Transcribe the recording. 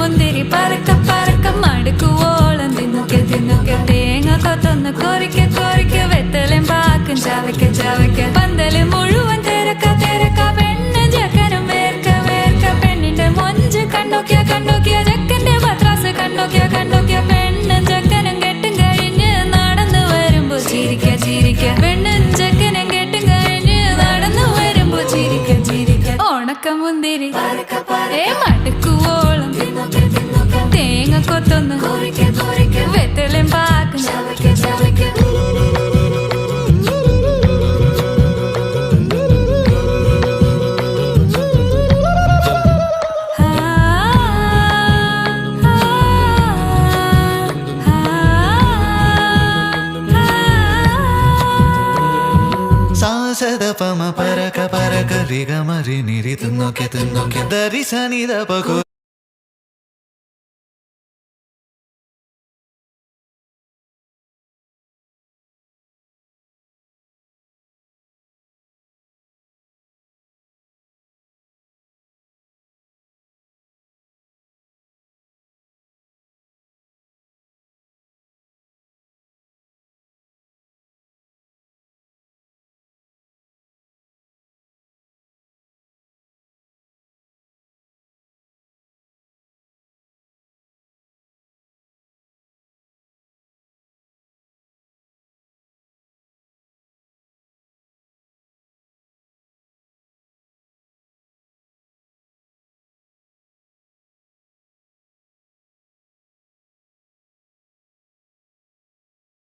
മുന്തിരി പറക്ക പറക്ക മടുക്കുവോളം തിന്നുക്കെ തിന്നുക്കെ തേങ്ങ കൊത്തൊന്ന് കൊറിക്ക കൊറിക്ക വെത്തലും പാക്കും ചവയ്ക്ക ചവയ്ക്ക പന്തല് മുഴുവൻ തിരക്ക തിരക്ക പെണ്ണ് ജക്കനും വേർക്ക വേർക്ക പെണ്ണിന്റെ മൊഞ്ച് കണ്ടോക്കിയ കണ്ടോക്കിയ ജക്കന്റെ പത്രാസ് കണ്ടോക്കിയ കണ്ടോക്കിയ പെണ്ണും ജക്കനും കെട്ടും കഴിഞ്ഞ് നടന്നു വരുമ്പോ ചിരിക്ക ചിരിക്ക പെണ്ണും ജക്കനും കെട്ടും കഴിഞ്ഞ് നടന്നു വരുമ്പോ ചിരിക്ക ചിരിക്ക ഉണക്ക മുന്തിരി മടുക്കുവോളം തേങ്ങ കൊത്തൊന്ന് വെത്തലും പാക്കും സാസദപമ പരക പരക രിഗമരി നിരി തിന്നോക്കെ തിന്നോക്കെ ദരി സനിദ പകു